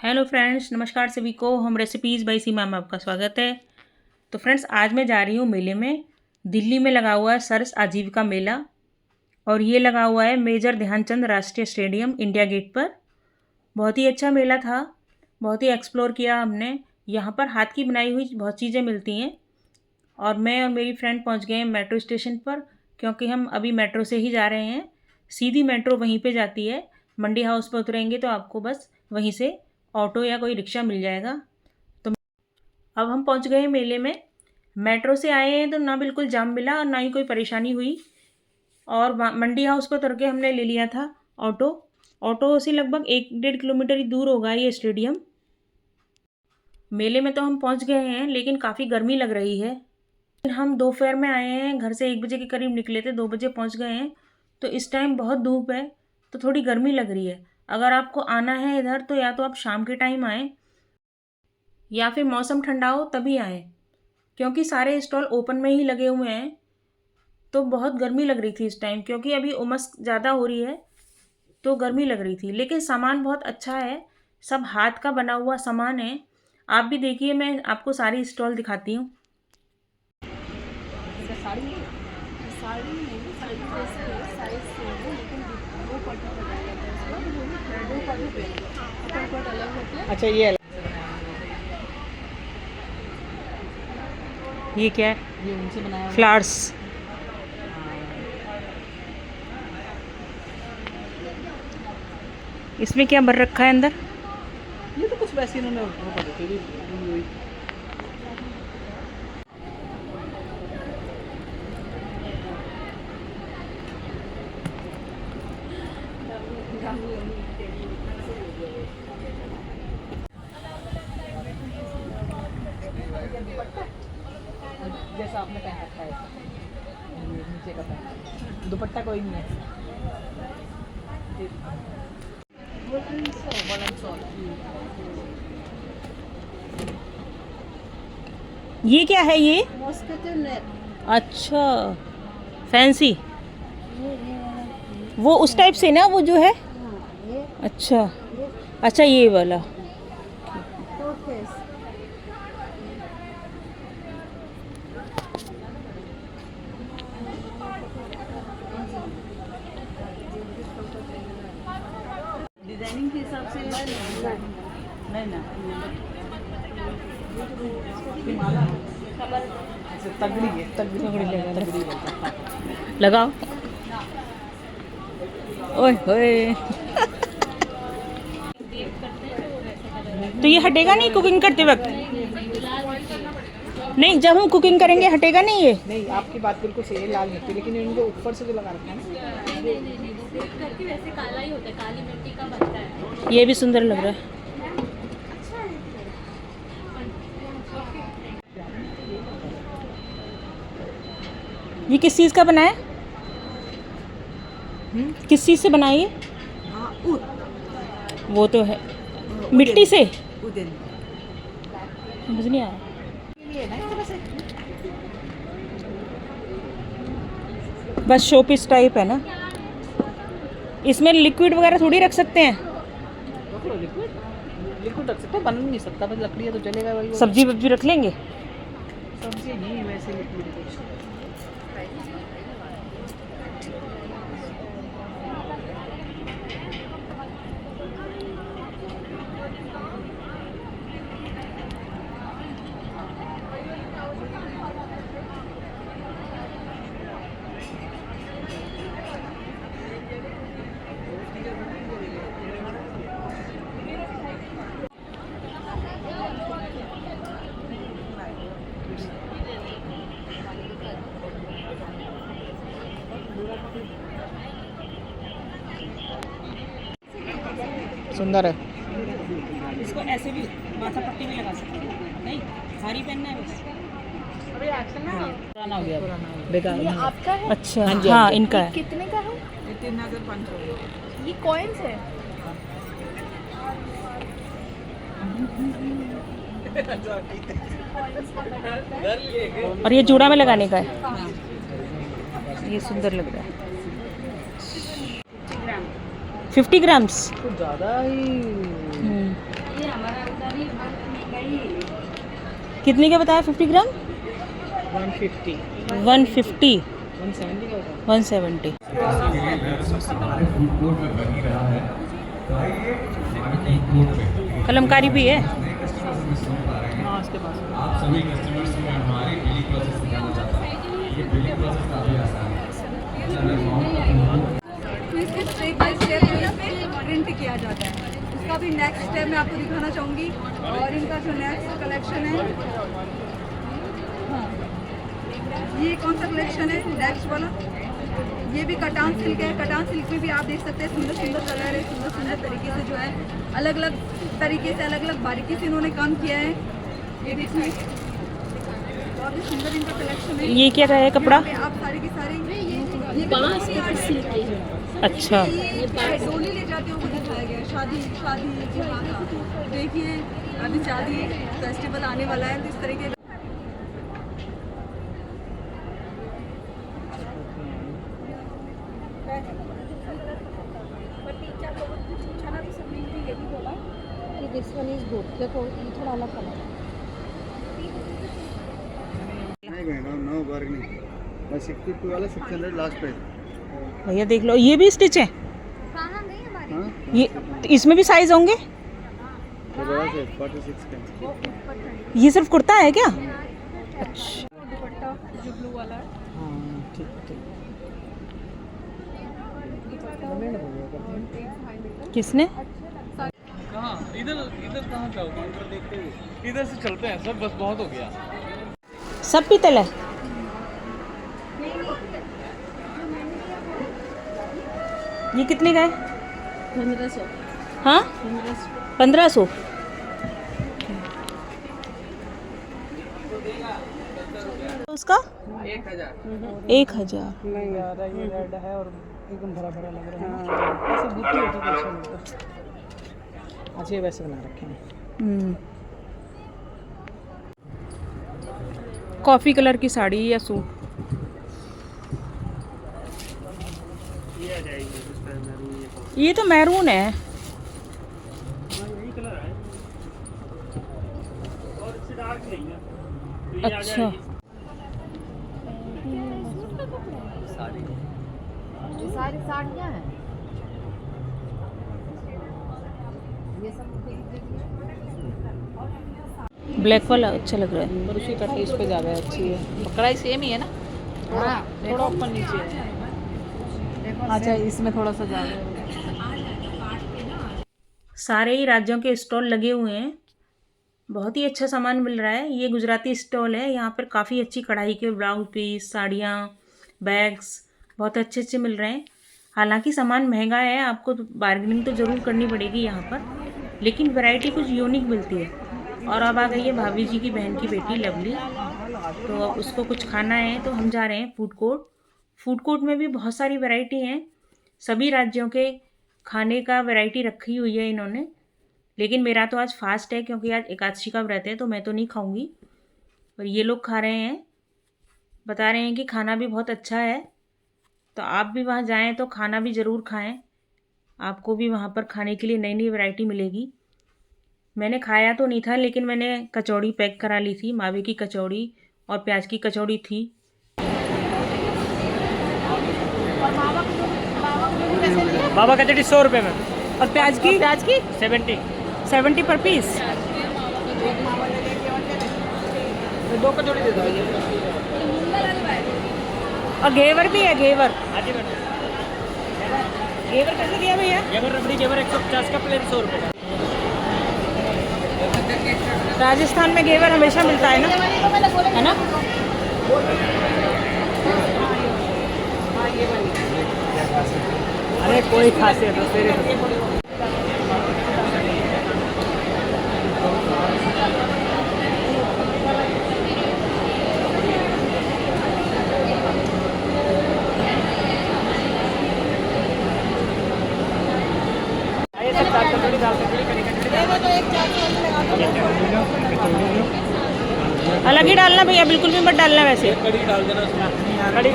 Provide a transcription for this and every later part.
Hello friends, नमस्कार सभी को। हम रेसिपीज़ बाई सीमा में आपका स्वागत है। तो फ्रेंड्स, आज मैं जा रही हूँ मेले में। दिल्ली में लगा हुआ है सरस आजीविका मेला, और ये लगा हुआ है मेजर ध्यानचंद राष्ट्रीय स्टेडियम इंडिया गेट पर। बहुत ही अच्छा मेला था, बहुत ही एक्सप्लोर किया हमने। यहाँ पर हाथ की बनाई हुई बहुत चीज़ें मिलती हैं। और मैं और मेरी फ्रेंड पहुँच गए हैं मेट्रो स्टेशन पर, क्योंकि हम अभी मेट्रो से ही जा रहे हैं। सीधी मेट्रो वहीं पे जाती है। मंडी हाउस पर उतरेंगे तो आपको बस वहीं से ऑटो या कोई रिक्शा मिल जाएगा। तो अब हम पहुंच गए हैं मेले में। मेट्रो से आए हैं तो ना बिल्कुल जाम मिला और ना ही कोई परेशानी हुई। और मंडी हाउस पर उतर के हमने ले लिया था ऑटो। ऑटो से लगभग 1-1.5 किलोमीटर ही दूर होगा ये स्टेडियम। मेले में तो हम पहुंच गए हैं, लेकिन काफ़ी गर्मी लग रही है। हम दोपहर में आए हैं, घर से 1 बजे के करीब निकले थे, 2 बजे पहुंच गए हैं। तो इस टाइम बहुत धूप है, तो थोड़ी गर्मी लग रही है। अगर आपको आना है इधर तो या तो आप शाम के टाइम आएँ या फिर मौसम ठंडा हो तभी आएँ, क्योंकि सारे स्टॉल ओपन में ही लगे हुए हैं। तो बहुत गर्मी लग रही थी इस टाइम, क्योंकि अभी उमस ज़्यादा हो रही है तो गर्मी लग रही थी। लेकिन सामान बहुत अच्छा है, सब हाथ का बना हुआ सामान है। आप भी देखिए, मैं आपको सारी स्टॉल दिखाती हूँ। अच्छा, ये क्या है? ये उनसे बनाया हुआ फ्लावर्स। इसमें क्या भर रखा है अंदर? ये तो कुछ वैसे इन्होंने वो कर रखी थी। जैसा आपने पहन रखा है, ये नीचे का पहन, दुपट्टा कोई नहीं है। ये क्या है ये? Mosquito net. अच्छा, फैंसी। वो उस टाइप से ना, वो जो है। ये अच्छा अच्छा, ये वाला। तो फेस। डिजाइनिंग के हिसाब से नहीं ना। अच्छा, तगड़ी है, तगड़ी लगाओ। ओए होए। तो ये हटेगा नहीं कुकिंग करते वक्त? नहीं, जब हम कुकिंग करेंगे हटेगा नहीं ये? नहीं, आपकी बात बिल्कुल सही है, लाल मिर्ची, लेकिन इनको ऊपर से जो लगा रखा है ना, वैसे काला ही होता है, काली मिट्टी का बनता है। ये भी सुंदर लग रहा है। ये किस चीज़ का बना है? किस चीज़ से बना है ये? वो तो है मिट्टी से। समझ नहीं आया। बस शो पीस टाइप है ना। इसमें लिक्विड वगैरह थोड़ी रख सकते हैं। लिक्विड रख सकते हैं, बन नहीं सकता, बस लकड़ी है तो चलेगा। वही सब्जी वब्जी रख लेंगे। सब्जी नहीं, वैसे लिक्विड कुछ। सुंदर है। इसको ऐसे भी माथा पट्टी में लगा सकते हैं। नहीं, भारी पहनना है बस। पुराना हो गया, बेकार। ये आपका है? अच्छा, हाँ जी, हाँ, हाँ जी। इनका है। कितने का है? 3500। ये कॉइन्स है? और ये जूड़ा में लगाने का है। ये सुंदर लग रहा है। 50 ग्राम्स। कुछ ज़्यादा ही कितने का बताया 50 ग्राम? 150 150 170 का 170। कलमकारी भी है। हाँ उसके पास आप सभी कस्टमर्स में हमारे बिलिंग प्रोसेस सिखाना चाहता हूँ। ये बिलिंग प्रोसेस काफ़ी आसान है। तो इसके स्टेप बाय स्टेप जो है प्रिंट किया जाता है। इसका भी नेक्स्ट स्टेप मैं आपको दिखाना चाहूँगी। और इनका जो नेक्स्ट कलेक्शन है, हाँ ये कौन सा कलेक्शन है नेक्स्ट वाला, ये भी कटान सिल्क है। कटान सिल्क में भी आप देख सकते हैं सुंदर सुंदर कलर है, सुंदर सुंदर तरीके से जो है अलग अलग तरीके से अलग अलग बारीकी से इन्होंने काम किया है। ये देखिए बहुत ही सुंदर इनका कलेक्शन है। ये क्या है कपड़ा? यहाँ पे आप सारे के सारे ये बांस की सिल्क है। अच्छा, ये डोली ले जाते हुए दिखाया गया है। शादी विवाह का देखिए, अभी शादी फेस्टिवल आने वाला है तो इस तरीके दिस वन इज गुड। देखो ये थोड़ा अलग कलर है। नहीं बहना नो बार्गेनिंग बस 62 वाला 600 लास्ट प्राइस। भैया देख लो, ये भी स्टिच है। हाँ ये इसमें भी साइज होंगे? ये बड़ा से 46 का। ये सिर्फ कुर्ता है क्या? अच्छा, दुपट्टा जो ब्लू वाला है। हाँ ठीक ठीक। किसने? कहाँ इधर इधर कहाँ जाओ काउंटर देखते हुए इधर से चलते हैं सब, बस बहुत हो गया। सब पीतल है। ये कितने का है? 1500। हाँ 1500। उसका 1000। नहीं यार ये रेड है और एकदम भरा भरा लग रहा है। ऐसे बूटी होती तो अच्छा लगता। अच्छा ये वैसे बना रखे हैं। कॉफ़ी कलर की साड़ी या सूट। ये तो मैरून है। अच्छा, सारी साड़ियाँ हैं ये सब। ब्लैक वाला अच्छा लग रहा है। पर उसी का टेस्ट पे ज़्यादा अच्छी है। कढ़ाई सेम ही है ना? हाँ थोड़ा ऊपर नीचे है। अच्छा इसमें थोड़ा सा ज़्यादा है। सारे ही राज्यों के स्टॉल लगे हुए हैं। बहुत ही अच्छा सामान मिल रहा है। ये गुजराती स्टॉल है। यहाँ पर काफ़ी अच्छी कढ़ाई के ब्लाउज पीस, साड़ियाँ, बैग्स बहुत अच्छे अच्छे मिल रहे हैं। हालांकि सामान महंगा है, आपको तो बार्गेनिंग तो ज़रूर करनी पड़ेगी यहाँ पर, लेकिन वैरायटी कुछ यूनिक मिलती है। और अब आ गई है भाभी जी की बहन की बेटी लवली, तो अब उसको कुछ खाना है तो हम जा रहे हैं फूड कोर्ट। फूड कोर्ट में भी बहुत सारी वैरायटी हैं। सभी राज्यों के खाने का वैरायटी रखी हुई है इन्होंने, लेकिन मेरा तो आज फास्ट है क्योंकि आज एकादशी का व्रत है, तो मैं तो नहीं खाऊंगी। और ये लोग खा रहे हैं, बता रहे हैं कि खाना भी बहुत अच्छा है। तो आप भी वहाँ जाएं तो खाना भी ज़रूर खाएं, आपको भी वहाँ पर खाने के लिए नई नई वैरायटी मिलेगी। मैंने खाया तो नहीं था, लेकिन मैंने कचौड़ी पैक करा ली थी। मावे की कचौड़ी और प्याज की कचौड़ी थी। बाबा कचौड़ी 100 रुपये में और प्याज की 70 पर पीस। दो कचौड़ी दे दो। और घेवर भी है, घेवर। हाँ जी मैडम। घेवर कैसे दिया भैया? घेवर रबड़ी घेवर 150 का प्लेट 100 रुपये का। राजस्थान में घेवर हमेशा मिलता है ना, है ना? अरे कोई खासियत है तेरे अलग ही डालना भैया, बिल्कुल भी मत डालना वैसे। कड़ी डाल देना उसमें। कड़ी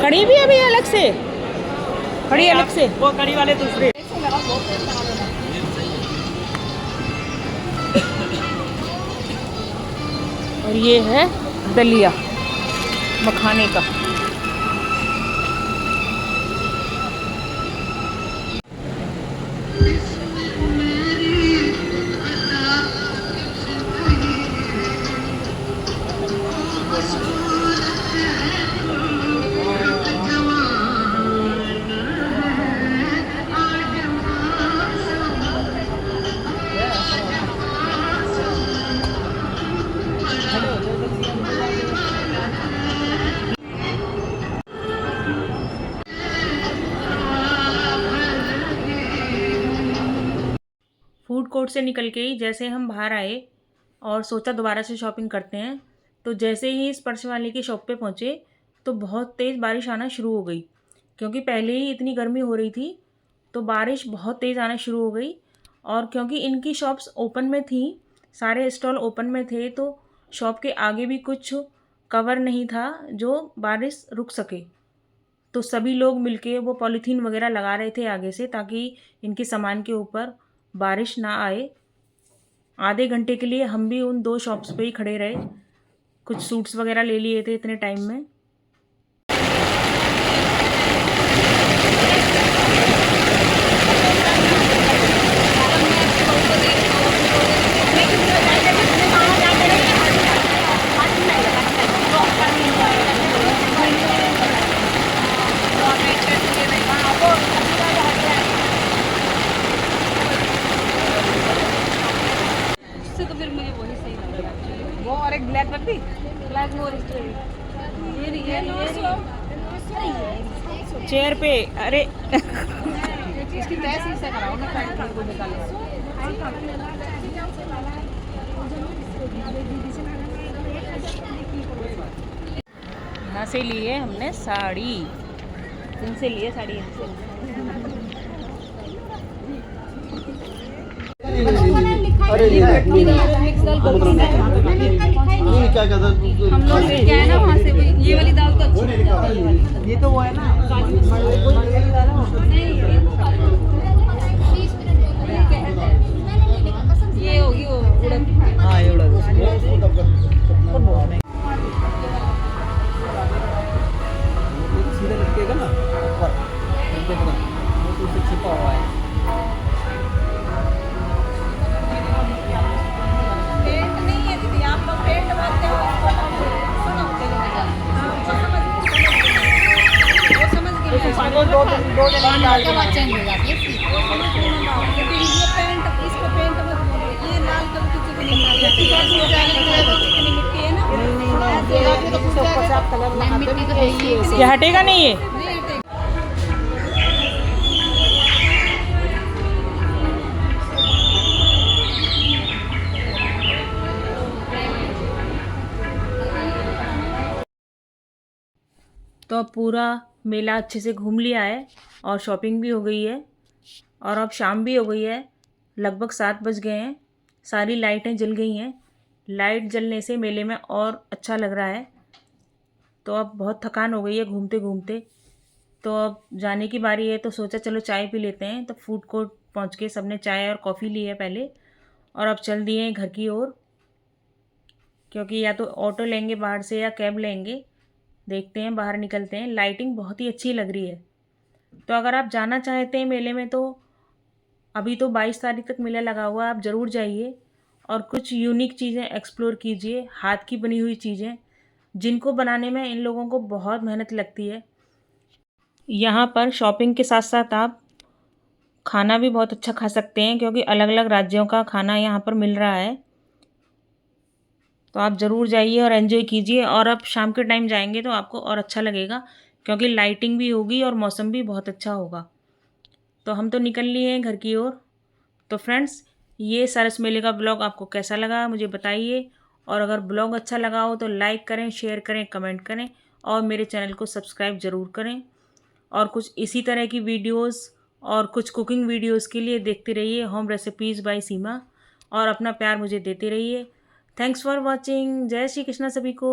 कड़ी भी है भैया अलग से, कड़ी अलग से। वो कड़ी वाले दूसरे। ये है दलिया मखाने का। फूड कोर्ट से निकल के ही जैसे हम बाहर आए और सोचा दोबारा से शॉपिंग करते हैं, तो जैसे ही इस पर्स वाले की शॉप पे पहुँचे तो बहुत तेज़ बारिश आना शुरू हो गई। क्योंकि पहले ही इतनी गर्मी हो रही थी तो बारिश बहुत तेज़ आना शुरू हो गई। और क्योंकि इनकी शॉप्स ओपन में थी, सारे स्टॉल ओपन में थे, तो शॉप के आगे भी कुछ कवर नहीं था जो बारिश रुक सके। तो सभी लोग मिलके वो पॉलीथीन वगैरह लगा रहे थे आगे से, ताकि इनके सामान के ऊपर बारिश ना आए। आधे घंटे के लिए हम भी उन 2 शॉप्स पे ही खड़े रहे, कुछ सूट्स वगैरह ले लिए थे इतने टाइम में। तो फिर मुझे वही सही लगा एक्चुअली। वो और एक ब्लैक रख दी। ब्लैक मोर चेयर पे, अरे इसकी तय सी से कराओ ना, फ्रंट को निकालो। यहाँ से लिए हमने साड़ी, इनसे लिए साड़ी इनसे। अरे ये क्या कहता हम लोग क्या है ना वहाँ से ये वाली दाल तो अच्छी है। ये तो वो है ना, ये होगी वो उड़द। हाँ ये उड़ा सीधा लटकेगा ना ऊपर, वो तो उससे छिपा हुआ है। पेंट नहीं है दीदी, आप लोग पेंट मारते हो। सुनो वो समझ गए। दो दिन चेंज हो जाती है। ये पेंट, इसको पेंट मत बोलो, ये लाल कलर की चिकनी मिट्टी है ना, मिट्टी तो है ही। ये हटेगा नहीं ये? तो अब पूरा मेला अच्छे से घूम लिया है और शॉपिंग भी हो गई है और अब शाम भी हो गई है, लगभग 7 बज गए हैं। सारी लाइटें जल गई हैं। लाइट जलने से मेले में और अच्छा लग रहा है। तो अब बहुत थकान हो गई है घूमते घूमते, तो अब जाने की बारी है। तो सोचा चलो चाय पी लेते हैं। तो फूड कोर्ट पहुंच के सबने चाय और कॉफ़ी ली है पहले, और अब चल दिए हैं घर की ओर, क्योंकि या तो ऑटो लेंगे बाहर से या कैब लेंगे। देखते हैं, बाहर निकलते हैं। लाइटिंग बहुत ही अच्छी लग रही है। तो अगर आप जाना चाहते हैं मेले में, तो अभी तो 22 तारीख तक मेला लगा हुआ है, आप ज़रूर जाइए और कुछ यूनिक चीज़ें एक्सप्लोर कीजिए। हाथ की बनी हुई चीज़ें जिनको बनाने में इन लोगों को बहुत मेहनत लगती है। यहाँ पर शॉपिंग के साथ साथ आप खाना भी बहुत अच्छा खा सकते हैं, क्योंकि अलग अलग राज्यों का खाना यहाँ पर मिल रहा है। तो आप ज़रूर जाइए और एंजॉय कीजिए। और अब शाम के टाइम जाएंगे तो आपको और अच्छा लगेगा, क्योंकि लाइटिंग भी होगी और मौसम भी बहुत अच्छा होगा। तो हम तो निकल लिए हैं घर की ओर। तो फ्रेंड्स, ये सरस मेले का ब्लॉग आपको कैसा लगा मुझे बताइए, और अगर ब्लॉग अच्छा लगा हो तो लाइक करें, शेयर करें, कमेंट करें और मेरे चैनल को सब्सक्राइब ज़रूर करें। और कुछ इसी तरह की वीडियोस और कुछ कुकिंग वीडियोस के लिए देखते रहिए होम रेसिपीज़ बाय सीमा, और अपना प्यार मुझे देते रहिए। Thanks for watching. जय श्री कृष्णा सभी को।